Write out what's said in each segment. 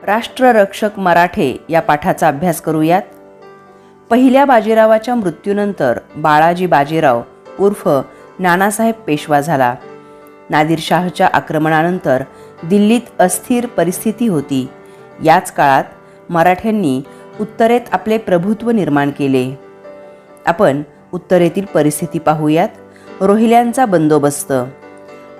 राष्ट्ररक्षक मराठे या पाठाचा अभ्यास करूयात। पहिल्या बाजीरावाच्या मृत्यूनंतर बाळाजी बाजीराव उर्फ नानासाहेब पेशवा झाला। नादिरशाहच्या आक्रमणानंतर दिल्लीत अस्थिर परिस्थिती होती। याच काळात मराठ्यांनी उत्तरेत आपले प्रभुत्व निर्माण केले। आपण उत्तरेतील परिस्थिती पाहूयात। रोहिल्यांचा बंदोबस्त।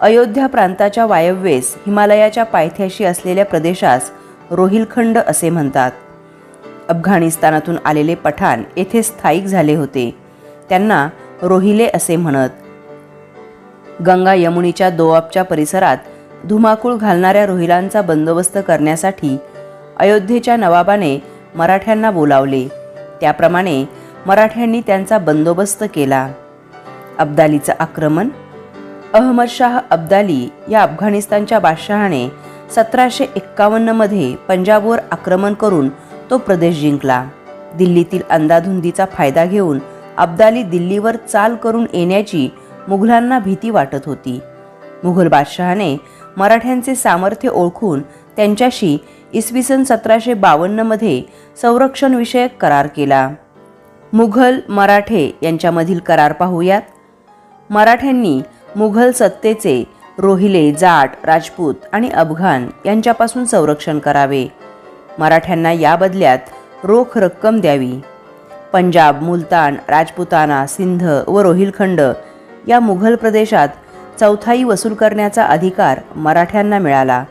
अयोध्या प्रांताच्या वायव्येस हिमालयाच्या पायथ्याशी असलेल्या प्रदेशास रोहिलखंड असे म्हणतात। अफगाणिस्तानातून आलेले पठाण येथे स्थायिक झाले होते, त्यांना रोहिले असे म्हणत। गंगा यमुनीच्या दोआबच्या परिसरात धुमाकूळ घालणाऱ्या रोहिलांचा बंदोबस्त करण्यासाठी अयोध्येच्या नवाबाने मराठ्यांना बोलावले। त्याप्रमाणे मराठ्यांनी त्यांचा बंदोबस्त केला। अब्दालीचं आक्रमण। अहमदशाह अब्दाली या अफगाणिस्तानच्या बादशहाने 1751 मध्ये पंजाबवर आक्रमण करून तो प्रदेश जिंकला। दिल्लीतील अंधाधुंदीचा फायदा घेऊन अब्दाली दिल्लीवर चाल करून येण्याची मुघलांना भीती वाटत होती। मुघल बादशहाने मराठ्यांचे सामर्थ्य ओळखून त्यांच्याशी इसवी सन 1752 मध्ये संरक्षण विषयक करार केला। मुघल मराठे यांच्यामधील करार पाहूयात। मराठ्यांनी मुघल सत्तेचे रोहिले, जाट, राजपूत आणि अफगाण यांच्यापासून संरक्षण करावे। मराठ्यांना या बदल्यात रोख रक्कम द्यावी। पंजाब, मुलतान, राजपुताना, सिंध व रोहिलखंड या मुघल प्रदेशात चौथाई वसूल करण्याचा अधिकार मराठ्यांना मिळाला।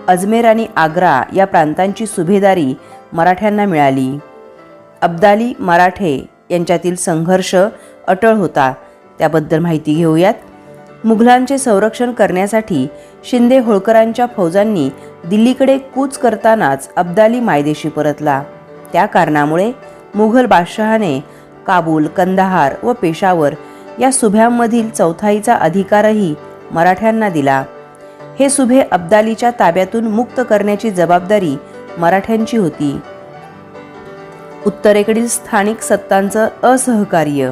अजमेर आणि आग्रा या प्रांतांची सुभेदारी मराठ्यांना मिळाली। अब्दाली मराठे यांच्यातील संघर्ष अटळ होता, त्याबद्दल माहिती घेऊयात। मुघलांचे संरक्षण करण्यासाठी शिंदे होळकरांच्या फौजांनी दिल्लीकडे कूच करतानाच अब्दाली मायदेशी परतला। त्या कारणामुळे मुघल बादशहाने काबूल, कंदाहार व पेशावर या सुभ्यांमधील चौथाईचा अधिकारही मराठ्यांना दिला। हे सुभे अब्दालीच्या ताब्यातून मुक्त करण्याची जबाबदारी मराठ्यांची होती। उत्तरेकडील स्थानिक सत्तांचं असहकार्य।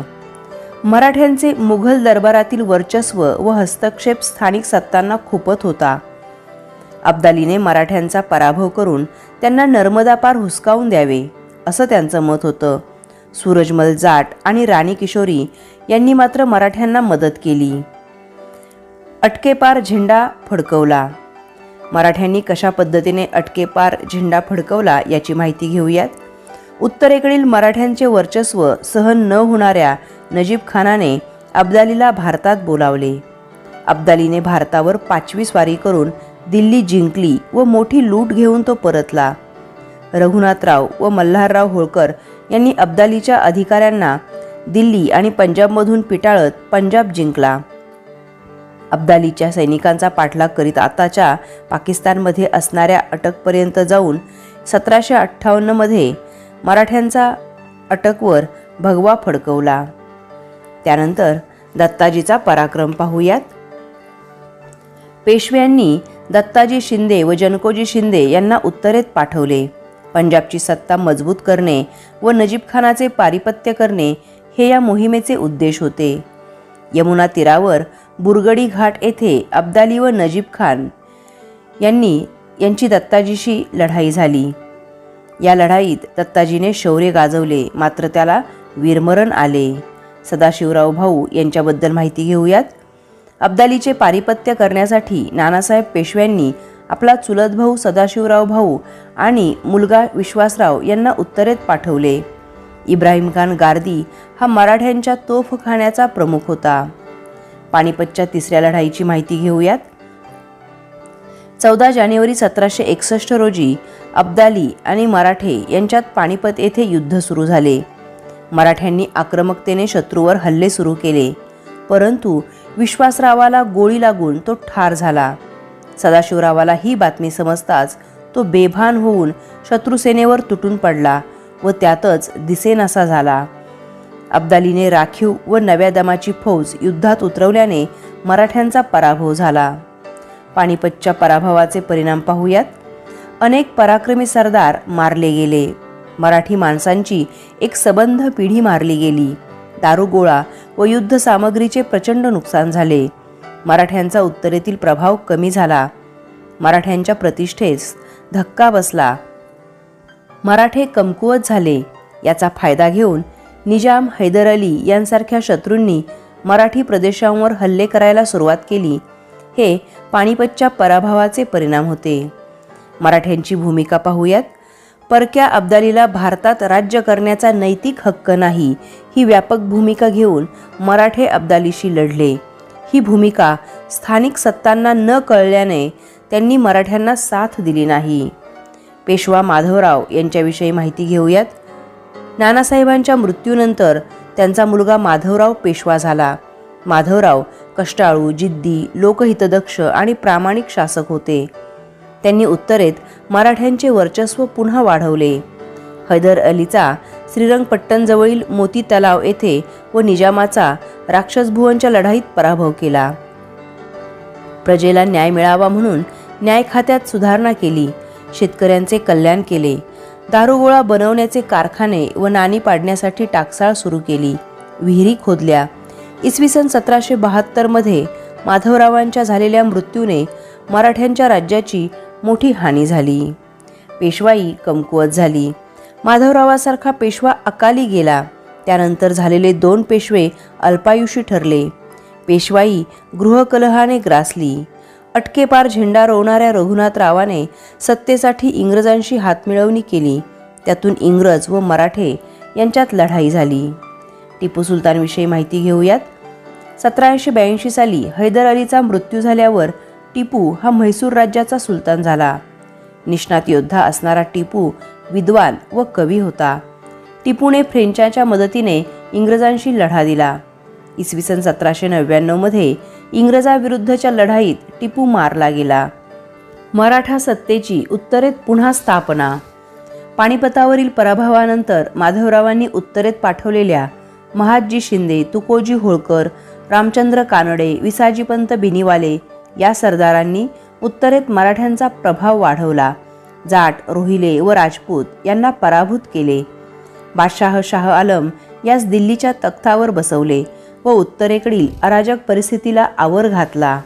मराठ्यांचे मुघल दरबारातील वर्चस्व व हस्तक्षेप स्थानिक सत्तांना खुपत होता। अब्दालीने मराठ्यांचा पराभव करून त्यांना नर्मदा पार हुसकावून द्यावे असं त्यांचं मत होतं। सूरजमल जाट आणि राणी किशोरी यांनी मात्र मराठ्यांना मदत केली। अटकेपार झेंडा फडकवला। मराठ्यांनी कशा पद्धतीने अटकेपार झेंडा फडकवला याची माहिती घेऊयात। उत्तरेकडील मराठ्यांचे वर्चस्व सहन न होणाऱ्या नजीब खानाने अब्दालीला भारतात बोलावले। अब्दालीने भारतावर 5वी स्वारी करून दिल्ली जिंकली व मोठी लूट घेऊन तो परतला। रघुनाथराव व मल्हारराव होळकर यांनी अब्दालीच्या अधिकाऱ्यांना दिल्ली आणि पंजाबमधून पिटाळत पंजाब जिंकला। अब्दालीच्या सैनिकांचा पाठलाग करीत आताच्या पाकिस्तानमध्ये असणाऱ्या अटकपर्यंत जाऊन 1758 मध्ये मराठ्यांचा अटकवर भगवा फडकवला। त्यानंतर दत्ताजीचा पराक्रम पाहूयात। पेशव्यांनी दत्ताजी शिंदे व जनकोजी शिंदे यांना उत्तरेत पाठवले। पंजाबची सत्ता मजबूत करणे व नजीब खानाचे पारिपत्य करणे हे या मोहिमेचे उद्देश होते। यमुना तीरावर बुरगडी घाट येथे अब्दाली व नजीब खान यांची दत्ताजीशी लढाई झाली। या लढाईत दत्ताजीने शौर्य गाजवले, मात्र त्याला वीरमरण आले। सदाशिवराव भाऊ यांच्याबद्दल माहिती घेऊयात। अब्दालीचे पारिपत्य करण्यासाठी नानासाहेब पेशव्यांनी आपला चुलत भाऊ सदाशिवराव भाऊ आणि मुलगा विश्वासराव यांना उत्तरेत पाठवले। इब्राहिम खान गारदी हा मराठ्यांच्या तोफखान्याचा प्रमुख होता। पानिपतच्या तिसऱ्या लढाईची माहिती घेऊयात। 14 जानेवारी 1761 रोजी अब्दाली आणि मराठे यांच्यात पानिपत येथे युद्ध सुरू झाले। मराठ्यांनी आक्रमकतेने शत्रूवर हल्ले सुरू केले, परंतु विश्वासरावाला गोळी लागून तो ठार झाला। सदाशिवरावाला ही बातमी समजताच तो बेभान होऊन शत्रुसेनेवर तुटून पडला व त्यातच दिसेनासा झाला। अब्दालीने राखीव व नव्या दमाची फौज युद्धात उतरवल्याने मराठ्यांचा पराभव झाला। पानिपतच्या पराभवाचे परिणाम पाहूयात। अनेक पराक्रमी सरदार मारले गेले। मराठी माणसांची एक सबंध पिढी मारली गेली। दारुगोळा व युद्ध सामग्रीचे प्रचंड नुकसान झाले। मराठ्यांचा उत्तरेतील प्रभाव कमी झाला। मराठ्यांच्या प्रतिष्ठेस धक्का बसला. मराठे कमकुवत झाले. याचा फायदा घेऊन निजाम, हैदर अली यांसारख्या शत्रूंनी मराठी प्रदेशांवर हल्ले करायला सुरुवात केली. हे पानिपतच्या पराभवाचे परिणाम होते. मराठ्यांची भूमिका पाहूयात. परक्या अब्दालीला भारतात राज्य करण्याचा नैतिक हक्क नाही, ही व्यापक भूमिका घेऊन मराठे अब्दालीशी लढले. ही भूमिका स्थानिक सत्तांना न कळल्याने त्यांनी मराठ्यांना साथ दिली नाही. पेशवा माधवराव यांच्याविषयी माहिती घेऊयात. नानासाहेबांच्या मृत्यूनंतर त्यांचा मुलगा माधवराव पेशवा झाला. माधवराव कष्टाळू, जिद्दी, लोकहितदक्ष आणि प्रामाणिक शासक होते. त्यांनी उत्तरेत मराठ्यांचे वर्चस्व पुन्हा वाढवले. हैदर अलीचा श्रीरंगपट्टणजवळील मोती तलाव येथे व निजामाचा राक्षसभुवनच्या लढाईत पराभव केला. प्रजेला न्याय मिळावा म्हणून न्याय खात्यात सुधारणा केली. शेतकऱ्यांचे कल्याण केले. दारुगोळा बनवण्याचे कारखाने व नाणी पाडण्यासाठी टाकसाळ सुरू केली. विहिरी खोदल्या. इसवी सन 1772 मध्ये माधवरावांच्या झालेल्या मृत्यूने मराठ्यांच्या राज्याची मोठी हानी झाली. पेशवाई कमकुवत झाली. माधवरावासारखा पेशवा अकाली गेला. त्यानंतर झालेले 2 पेशवे अल्पायुषी ठरले. पेशवाई गृहकलहाने ग्रासली. अटकेपार झेंडा रोवणाऱ्या रघुनाथरावाने सत्तेसाठी इंग्रजांशी हातमिळवणी केली. त्यातून इंग्रज व मराठे यांच्यात लढाई झाली. टिपू सुलतानविषयी माहिती घेऊयात. 1782 साली हैदर अलीचा मृत्यू झाल्यावर टिपू हा म्हैसूर राज्याचा सुलतान झाला. निष्णात योद्धा असणारा टिपू विद्वान व कवी होता. टिपूने फ्रेंचाच्या मदतीने इंग्रजांशी लढा दिला. इसवी सन 1799 मध्ये इंग्रजाविरुद्धच्या लढाईत टिपू मारला गेला. मराठा सत्तेची उत्तरेत पुन्हा स्थापना. पानिपतावरील पराभवानंतर माधवरावांनी उत्तरेत पाठवलेल्या महादजी शिंदे, तुकोजी होळकर, रामचंद्र कानडे, विसाजीपंत बिनीवाले या सरदारांनी उत्तरेत मराठ्यांचा प्रभाव वाढवला. जाट, रोहिले व राजपूत यांना पराभूत केले. बादशाह शाह आलम यास दिल्लीच्या तख्तावर बसवले व उत्तरेकडील अराजक परिस्थितीला आवर घातला.